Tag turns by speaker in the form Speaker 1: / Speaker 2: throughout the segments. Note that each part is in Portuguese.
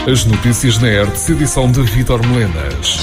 Speaker 1: As notícias na Hertz, edição de Vítor Melenas.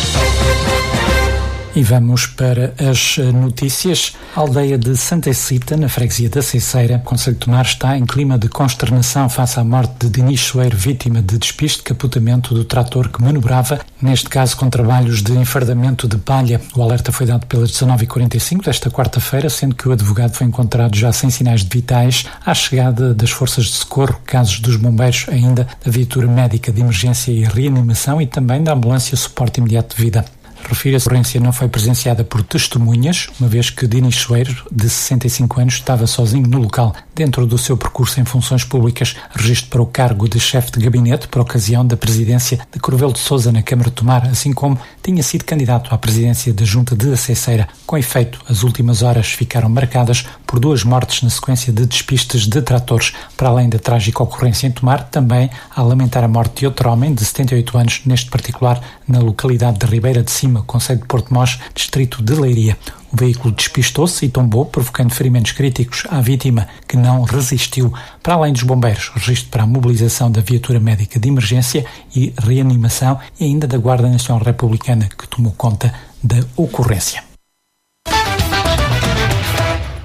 Speaker 2: E vamos para as notícias. A aldeia de Santa Cita, na freguesia da Ceiceira, concelho de Tomar, está em clima de consternação face à morte de Denis Soeiro, vítima de despiste de capotamento do trator que manobrava, neste caso com trabalhos de enfardamento de palha. O alerta foi dado pelas 19h45 desta quarta-feira, sendo que o advogado foi encontrado já sem sinais de vitais à chegada das forças de socorro, casos dos bombeiros, ainda da viatura médica de emergência e reanimação e também da ambulância suporte imediato de vida. Refiro-se, a ocorrência não foi presenciada por testemunhas, uma vez que Denis Soeiro, de 65 anos, estava sozinho no local, dentro do seu percurso em funções públicas, registro para o cargo de chefe de gabinete por ocasião da presidência de Corvelo de Sousa na Câmara de Tomar, assim como tinha sido candidato à presidência da Junta de Aceiceira. Com efeito, as últimas horas ficaram marcadas por 2 mortes na sequência de despistes de tratores. Para além da trágica ocorrência em Tomar, também a lamentar a morte de outro homem de 78 anos, neste particular na localidade de Ribeira de Cima, concelho de Porto-Mós, distrito de Leiria. O veículo despistou-se e tombou, provocando ferimentos críticos à vítima, que não resistiu. Para além dos bombeiros, registro para a mobilização da viatura médica de emergência e reanimação e ainda da Guarda Nacional Republicana, que tomou conta da ocorrência.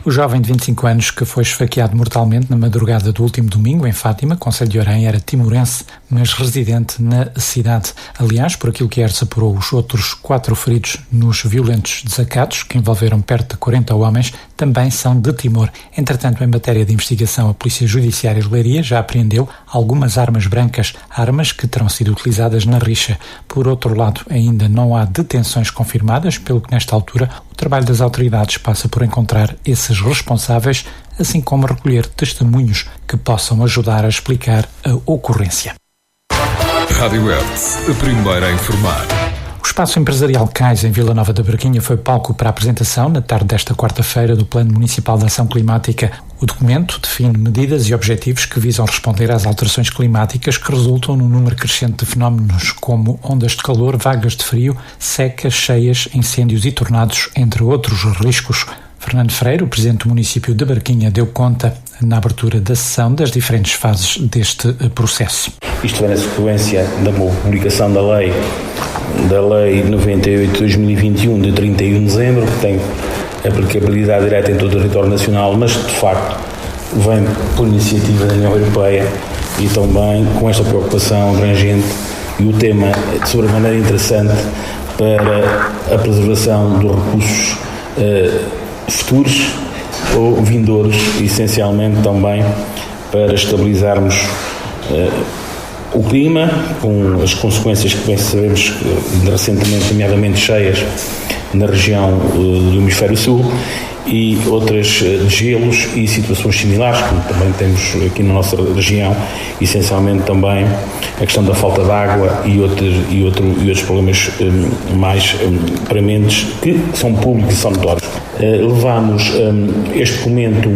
Speaker 2: O jovem de 25 anos que foi esfaqueado mortalmente na madrugada do último domingo em Fátima, concelho de Orém, era timorense, mas residente na cidade. Aliás, por aquilo que se apurou, os outros 4 feridos nos violentos desacatos, que envolveram perto de 40 homens, também são de Timor. Entretanto, em matéria de investigação, a Polícia Judiciária de Leiria já apreendeu algumas armas brancas, armas que terão sido utilizadas na rixa. Por outro lado, ainda não há detenções confirmadas, pelo que nesta altura o trabalho das autoridades passa por encontrar esses responsáveis, assim como recolher testemunhos que possam ajudar a explicar a ocorrência.
Speaker 1: Rádio Hertz, a primeira a informar.
Speaker 2: O Espaço Empresarial Cais, em Vila Nova da Barquinha, foi palco para a apresentação, na tarde desta quarta-feira, do Plano Municipal de Ação Climática. O documento define medidas e objetivos que visam responder às alterações climáticas que resultam num número crescente de fenómenos como ondas de calor, vagas de frio, secas, cheias, incêndios e tornados, entre outros riscos. Fernando Freire, o presidente do município de Barquinha, deu conta, na abertura da sessão, das diferentes fases deste processo.
Speaker 3: Isto vem na sequência da publicação da Lei 98/2021, de 31 de dezembro, que tem aplicabilidade direta em todo o território nacional, mas, de facto, vem por iniciativa da União Europeia e também com esta preocupação abrangente e o tema de sobremaneira interessante para a preservação dos recursos futuros ou vindouros, essencialmente também para estabilizarmos o clima, com as consequências que bem sabemos recentemente, nomeadamente cheias na região do Hemisfério Sul, e outras gelos e situações similares, como também temos aqui na nossa região, essencialmente também a questão da falta de água e outros problemas mais prementes, que são públicos e são notórios. Levamos este documento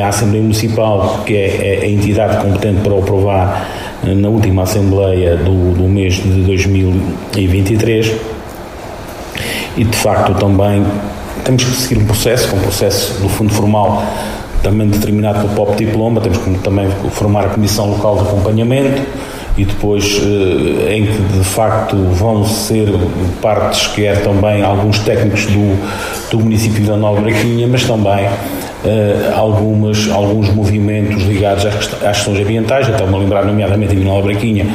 Speaker 3: à Assembleia Municipal, que é a entidade competente para o aprovar na última Assembleia do mês de 2023, e de facto também temos que seguir um processo do fundo formal também determinado pelo POP Diploma. Temos que também formar a Comissão Local de Acompanhamento e depois em que de facto vão ser partes, que é também alguns técnicos do município de Nova Braquinha, mas também alguns movimentos ligados às questões ambientais. Estou-me a lembrar, nomeadamente em Nova Braquinha,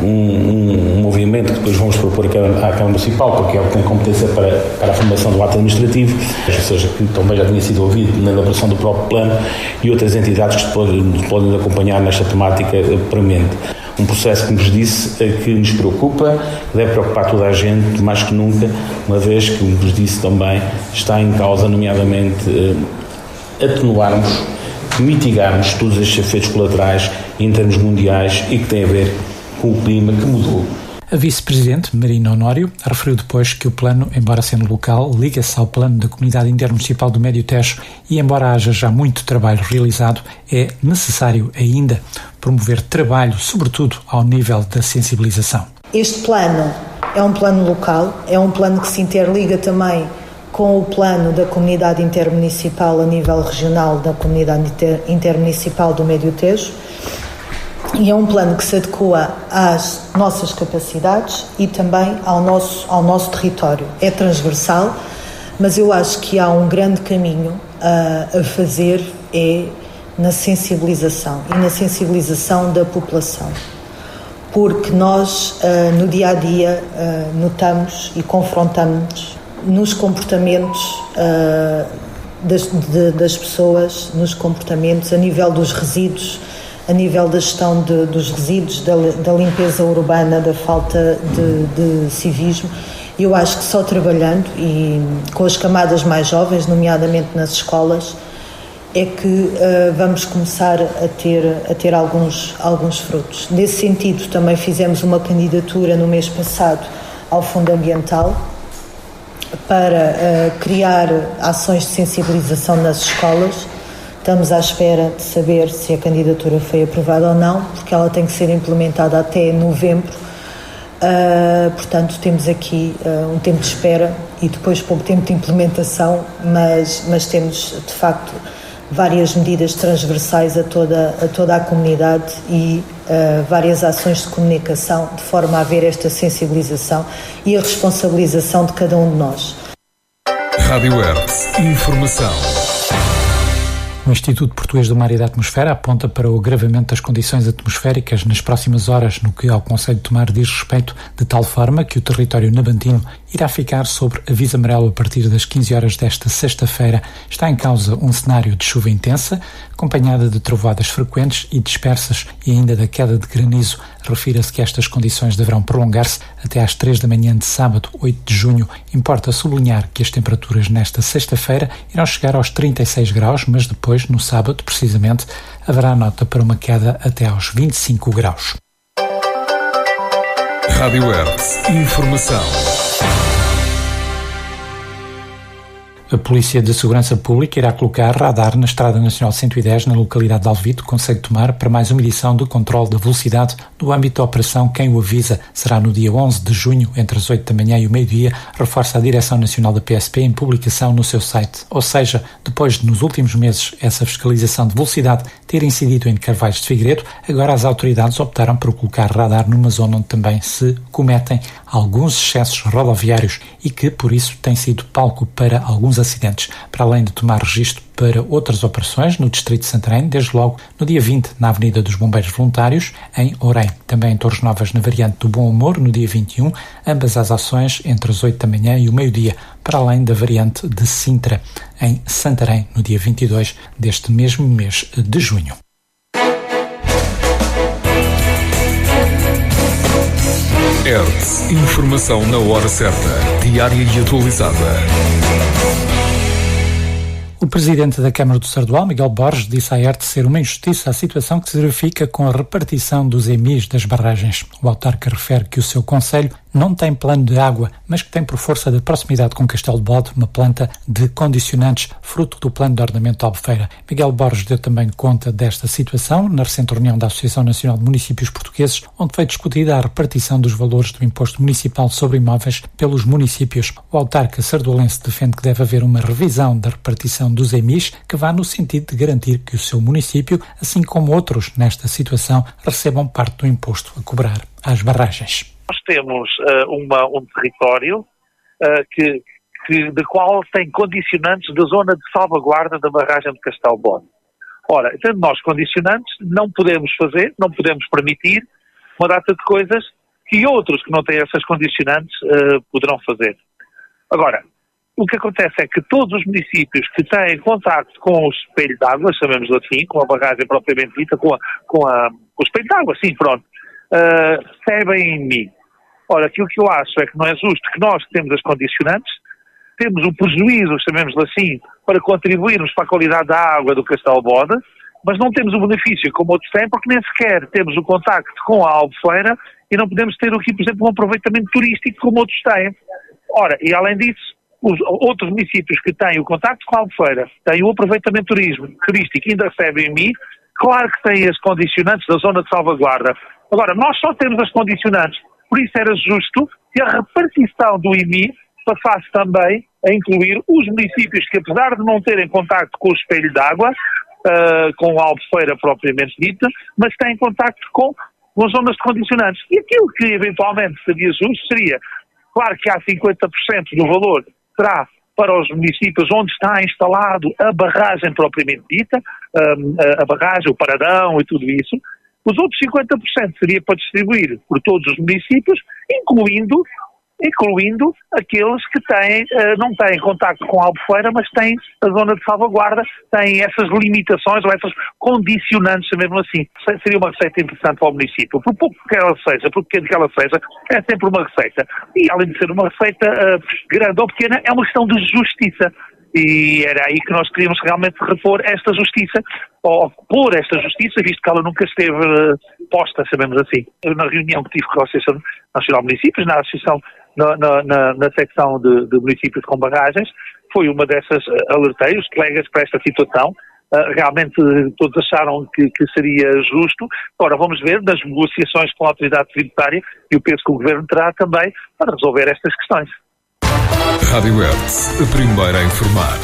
Speaker 3: um movimento que depois vamos propor à Câmara Municipal, porque é o que tem competência para a formação do ato administrativo, ou seja, que também já tinha sido ouvido na elaboração do próprio plano, e outras entidades que podem acompanhar nesta temática premente. Um processo, como vos disse, que nos preocupa, que deve preocupar toda a gente, mais que nunca, uma vez que, como vos disse também, está em causa, nomeadamente, atenuarmos, mitigarmos todos estes efeitos colaterais em termos mundiais e que têm a ver com o clima que mudou.
Speaker 2: A vice-presidente, Marina Honório, referiu depois que o plano, embora sendo local, liga-se ao plano da Comunidade Intermunicipal do Médio Tejo e, embora haja já muito trabalho realizado, é necessário ainda promover trabalho, sobretudo ao nível da sensibilização.
Speaker 4: Este plano é um plano local, é um plano que se interliga também com o plano da Comunidade Intermunicipal a nível regional da Comunidade Intermunicipal do Médio Tejo, E é um plano que se adequa às nossas capacidades e também ao nosso território. É transversal, mas eu acho que há um grande caminho a fazer na sensibilização e na sensibilização da população. Porque nós, no dia-a-dia, notamos e confrontamos nos comportamentos das pessoas, nos comportamentos a nível dos resíduos, a nível da gestão dos resíduos, da limpeza urbana, da falta de civismo. Eu acho que só trabalhando e com as camadas mais jovens, nomeadamente nas escolas, é que vamos começar a ter alguns frutos. Nesse sentido, também fizemos uma candidatura no mês passado ao Fundo Ambiental para criar ações de sensibilização nas escolas. Estamos à espera de saber se a candidatura foi aprovada ou não, porque ela tem que ser implementada até novembro. Portanto, temos aqui um tempo de espera e depois pouco tempo de implementação, mas temos, de facto, várias medidas transversais a toda a comunidade e várias ações de comunicação, de forma a haver esta sensibilização e a responsabilização de cada um de nós.
Speaker 1: Rádio Hertz. Informação.
Speaker 2: O Instituto Português do Mar e da Atmosfera aponta para o agravamento das condições atmosféricas nas próximas horas, no que ao Conselho de Tomar diz respeito, de tal forma que o território nabantino irá ficar sobre aviso amarelo a partir das 15 horas desta sexta-feira. Está em causa um cenário de chuva intensa, acompanhada de trovoadas frequentes e dispersas e ainda da queda de granizo. Refira-se que estas condições deverão prolongar-se até às 3 da manhã de sábado, 8 de junho. Importa sublinhar que as temperaturas nesta sexta-feira irão chegar aos 36 graus, mas depois, no sábado, precisamente, haverá nota para uma queda até aos 25 graus.
Speaker 1: Rádio Hertz. Informação.
Speaker 2: A Polícia de Segurança Pública irá colocar radar na Estrada Nacional 110, na localidade de Alvito, Concelho de Tomar, para mais uma edição do controle da velocidade no âmbito da operação Quem o Avisa. Será no dia 11 de junho, entre as 8 da manhã e o meio-dia, reforça a Direção Nacional da PSP em publicação no seu site. Ou seja, depois de, nos últimos meses, essa fiscalização de velocidade ter incidido em Carvalhos de Figueiredo, agora as autoridades optaram por colocar radar numa zona onde também se cometem alguns excessos rodoviários e que, por isso, tem sido palco para alguns acidentes, para além de tomar registro para outras operações no Distrito de Santarém, desde logo no dia 20 na Avenida dos Bombeiros Voluntários, em Orem. Também em Torres Novas, na variante do Bom Humor, no dia 21, ambas as ações entre as 8 da manhã e o meio-dia, para além da variante de Sintra, em Santarém, no dia 22 deste mesmo mês de junho.
Speaker 1: Hertz. Informação na hora certa, diária e atualizada.
Speaker 2: O presidente da Câmara do Sardual, Miguel Borges, disse à Hertz ser uma injustiça a situação que se verifica com a repartição dos EMIs das barragens. O autarca refere que o seu concelho não tem plano de água, mas que tem, por força da proximidade com Castelo de Bode, uma planta de condicionantes, fruto do plano de ordenamento da Albufeira. Miguel Borges deu também conta desta situação na recente reunião da Associação Nacional de Municípios Portugueses, onde foi discutida a repartição dos valores do imposto municipal sobre imóveis pelos municípios. O autarca sardualense defende que deve haver uma revisão da repartição dos EMIs que vá no sentido de garantir que o seu município, assim como outros nesta situação, recebam parte do imposto a cobrar às barragens.
Speaker 5: Nós temos um território de qual tem condicionantes da zona de salvaguarda da barragem de Castelo de Bode. Ora, tendo nós condicionantes, não podemos fazer, não podemos permitir uma data de coisas que outros que não têm essas condicionantes poderão fazer. Agora, o que acontece é que todos os municípios que têm contacto com o espelho d'água, chamemos-lhe assim, com a barragem propriamente dita, com o espelho d'água, sim, pronto, recebem em mim. Ora, aquilo que eu acho é que não é justo que nós que temos as condicionantes, temos o prejuízo, chamemos-lhe assim, para contribuirmos para a qualidade da água do Castelo de Bode, mas não temos o benefício como outros têm, porque nem sequer temos o contacto com a Albufeira e não podemos ter aqui, por exemplo, um aproveitamento turístico como outros têm. Ora, e além disso, os outros municípios que têm o contacto com a Albufeira, têm o aproveitamento turístico e ainda recebem em mim, claro que têm as condicionantes da zona de salvaguarda. Agora, nós só temos as condicionantes, por isso era justo que a repartição do IMI passasse também a incluir os municípios que, apesar de não terem contacto com o espelho d'água, com a Albufeira propriamente dita, mas tem contacto com zonas de condicionantes. E aquilo que eventualmente seria justo seria, claro que há 50% do valor será para os municípios onde está instalado a barragem propriamente dita, a barragem, o paradão e tudo isso. Os outros 50% seria para distribuir por todos os municípios, incluindo aqueles que não têm contacto com a Albufeira, mas têm a zona de salvaguarda, têm essas limitações ou essas condicionantes, mesmo assim. Seria uma receita interessante para o município. Por pouco que ela seja, por pequeno que ela seja, é sempre uma receita. E além de ser uma receita grande ou pequena, é uma questão de justiça. E era aí que nós queríamos realmente repor esta justiça, ou pôr esta justiça, visto que ela nunca esteve posta, sabemos assim. Na reunião que tive com a Associação Nacional de Municípios, na Associação, na secção de municípios com barragens, foi uma dessas, alertei os colegas para esta situação. Realmente todos acharam que seria justo. Agora vamos ver nas negociações com a autoridade tributária, e eu penso que o Governo terá também para resolver estas questões.
Speaker 1: Rádio Hertz, a primeira a informar.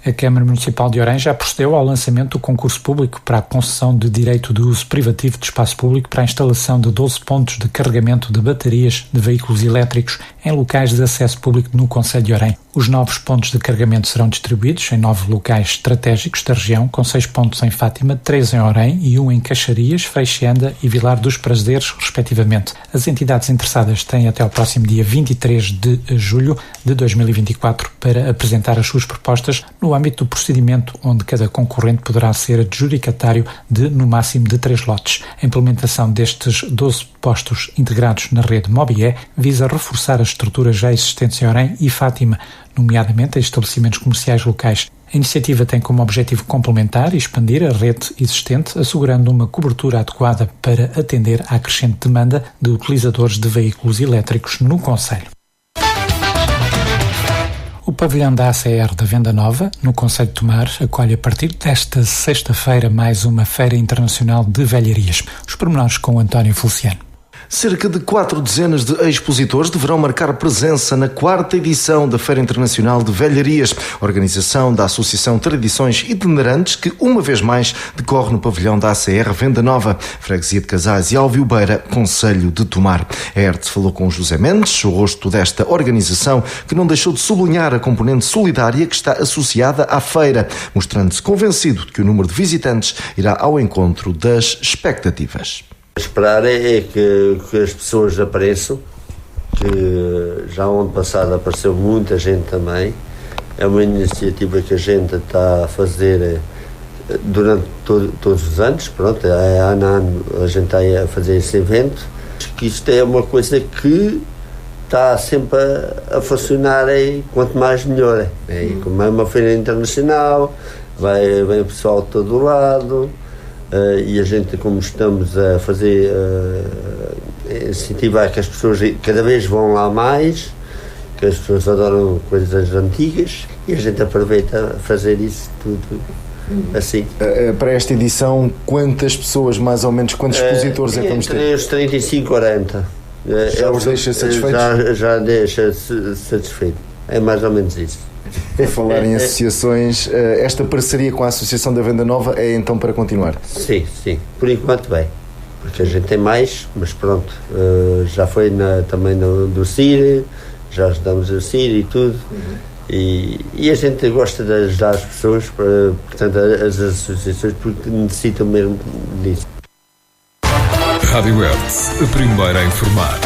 Speaker 2: A Câmara Municipal de Orem já procedeu ao lançamento do concurso público para a concessão de direito de uso privativo de espaço público para a instalação de 12 pontos de carregamento de baterias de veículos elétricos em locais de acesso público no concelho de Orem. Os novos pontos de carregamento serão distribuídos em 9 locais estratégicos da região, com 6 pontos em Fátima, 3 em Orem e 1 em Caxarias, Freixenda e Vilar dos Prazeres, respectivamente. As entidades interessadas têm até ao próximo dia 23 de julho de 2024 para apresentar as suas propostas no âmbito do procedimento, onde cada concorrente poderá ser adjudicatário de, no máximo, de 3 lotes. A implementação destes 12 postos integrados na rede Mobié visa reforçar as estruturas já existentes em Orem e Fátima, nomeadamente em estabelecimentos comerciais locais. A iniciativa tem como objetivo complementar e expandir a rede existente, assegurando uma cobertura adequada para atender à crescente demanda de utilizadores de veículos elétricos no concelho. O pavilhão da ACR da Venda Nova, no concelho de Tomar, acolhe a partir desta sexta-feira mais uma Feira Internacional de Velharias. Os pormenores com António Feliciano.
Speaker 6: Cerca de 4 dezenas de expositores deverão marcar presença na 4ª edição da Feira Internacional de Velharias, organização da Associação Tradições Itinerantes, que uma vez mais decorre no pavilhão da ACR Venda Nova, Freguesia de Casais e Alviobeira, concelho de Tomar. A Hertz falou com José Mendes, o rosto desta organização, que não deixou de sublinhar a componente solidária que está associada à feira, mostrando-se convencido de que o número de visitantes irá ao encontro das expectativas.
Speaker 7: Esperar é que as pessoas apareçam, que já ano passado apareceu muita gente também. É uma iniciativa que a gente está a fazer durante todos os anos, pronto, ano a ano a gente está a fazer esse evento. Acho que isto é uma coisa que está sempre a funcionar, quanto mais melhor. Como é uma feira internacional, vem o pessoal de todo o lado. E a gente, como estamos a fazer, incentivar que as pessoas cada vez vão lá mais, que as pessoas adoram coisas antigas, e a gente aproveita a fazer isso tudo assim.
Speaker 6: Para esta edição, quantas pessoas, mais ou menos, quantos expositores é que vamos ter?
Speaker 7: Entre os 35 e 40.
Speaker 6: Já os deixa satisfeitos?
Speaker 7: Já deixa satisfeito. É mais ou menos isso.
Speaker 6: Por falar em associações, esta parceria com a Associação da Venda Nova é então para continuar?
Speaker 7: Sim, por enquanto bem, porque a gente tem mais, mas pronto, já foi também do CIR, já ajudamos o CIR e tudo, e a gente gosta de ajudar as pessoas, portanto as associações, porque necessitam mesmo disso.
Speaker 1: Rádio Hertz, a primeira a informar.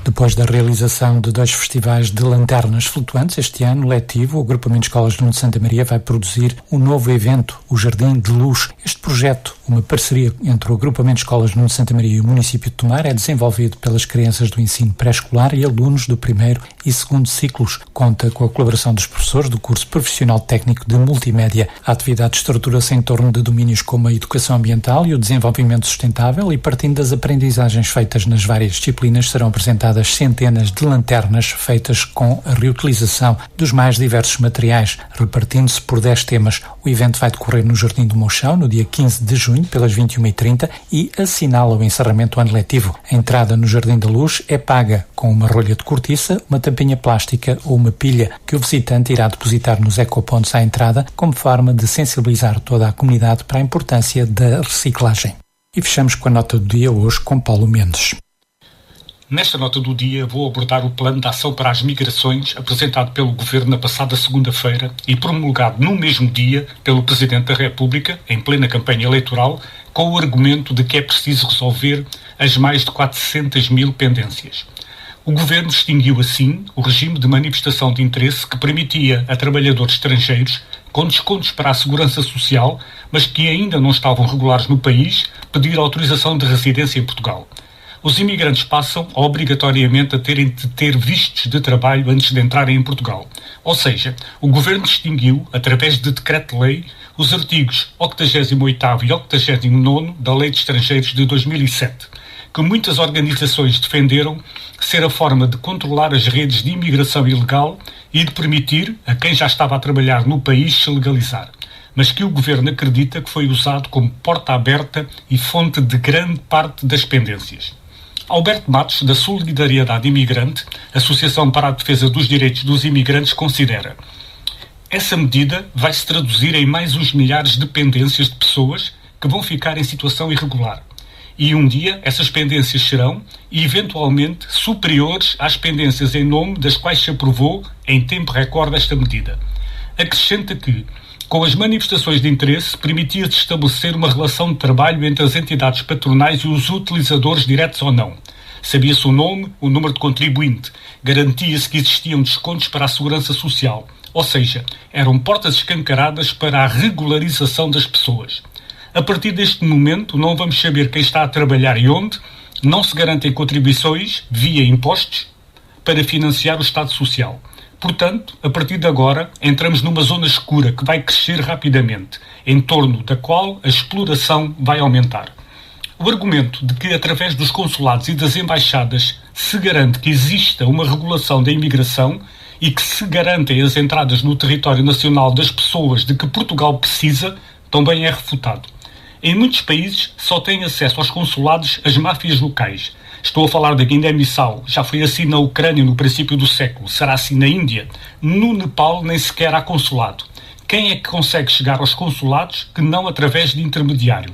Speaker 2: Depois da realização de 2 festivais de lanternas flutuantes este ano letivo, o Agrupamento de Escolas de Nuno de Santa Maria vai produzir um novo evento, o Jardim de Luz. Este projeto, uma parceria entre o Agrupamento de Escolas de Nuno de Santa Maria e o município de Tomar, é desenvolvido pelas crianças do ensino pré-escolar e alunos do 1º e 2º ciclos. Conta com a colaboração dos professores do curso profissional técnico de multimédia. A atividade estrutura-se em torno de domínios como a educação ambiental e o desenvolvimento sustentável, e partindo das aprendizagens feitas nas várias disciplinas serão apresentadas centenas de lanternas feitas com a reutilização dos mais diversos materiais, repartindo-se por 10 temas. O evento vai decorrer no Jardim do Mochão no dia 15 de junho junho, pelas 21h30, e assinala o encerramento do ano letivo. A entrada no Jardim da Luz é paga com uma rolha de cortiça, uma tampinha plástica ou uma pilha que o visitante irá depositar nos ecopontos à entrada, como forma de sensibilizar toda a comunidade para a importância da reciclagem. E fechamos com a nota do dia hoje com Paulo Mendes.
Speaker 8: Nesta nota do dia vou abordar o Plano de Ação para as Migrações apresentado pelo Governo na passada segunda-feira e promulgado no mesmo dia pelo Presidente da República, em plena campanha eleitoral, com o argumento de que é preciso resolver as mais de 400 mil pendências. O Governo extinguiu assim o regime de manifestação de interesse que permitia a trabalhadores estrangeiros, com descontos para a segurança social, mas que ainda não estavam regulares no país, pedir autorização de residência em Portugal. Os imigrantes passam obrigatoriamente a terem de ter vistos de trabalho antes de entrarem em Portugal. Ou seja, o Governo distinguiu, através de decreto-lei, os artigos 88º e 89º da Lei de Estrangeiros de 2007, que muitas organizações defenderam ser a forma de controlar as redes de imigração ilegal e de permitir a quem já estava a trabalhar no país se legalizar, mas que o Governo acredita que foi usado como porta aberta e fonte de grande parte das pendências. Alberto Matos, da Solidariedade Imigrante, Associação para a Defesa dos Direitos dos Imigrantes, considera: essa medida vai se traduzir em mais uns milhares de pendências de pessoas que vão ficar em situação irregular. E um dia essas pendências serão, eventualmente, superiores às pendências em nome das quais se aprovou, em tempo recorde, esta medida. Acrescenta que, com as manifestações de interesse, permitia-se estabelecer uma relação de trabalho entre as entidades patronais e os utilizadores diretos ou não. Sabia-se o nome, o número de contribuinte, garantia-se que existiam descontos para a segurança social, ou seja, eram portas escancaradas para a regularização das pessoas. A partir deste momento, não vamos saber quem está a trabalhar e onde, não se garantem contribuições, via impostos, para financiar o Estado Social. Portanto, a partir de agora, entramos numa zona escura que vai crescer rapidamente, em torno da qual a exploração vai aumentar. O argumento de que, através dos consulados e das embaixadas, se garante que exista uma regulação da imigração e que se garantem as entradas no território nacional das pessoas de que Portugal precisa, também é refutado. Em muitos países só têm acesso aos consulados as máfias locais. Estou a falar da Guiné-Bissau, já foi assim na Ucrânia no princípio do século, será assim na Índia. No Nepal nem sequer há consulado. Quem é que consegue chegar aos consulados que não através de intermediário?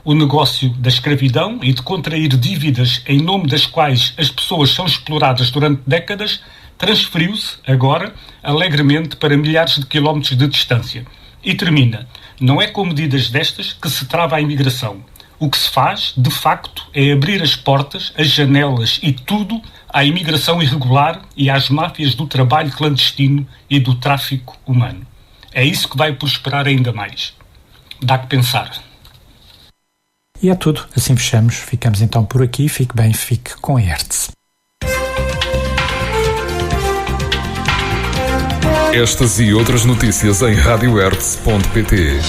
Speaker 8: O negócio da escravidão e de contrair dívidas em nome das quais as pessoas são exploradas durante décadas transferiu-se, agora, alegremente para milhares de quilómetros de distância. E termina. Não é com medidas destas que se trava a imigração. O que se faz, de facto, é abrir as portas, as janelas e tudo à imigração irregular e às máfias do trabalho clandestino e do tráfico humano. É isso que vai prosperar ainda mais. Dá que pensar.
Speaker 2: E é tudo. Assim fechamos. Ficamos então por aqui. Fique bem, fique com a Hertz.
Speaker 1: Estas e outras notícias em radiohertz.pt.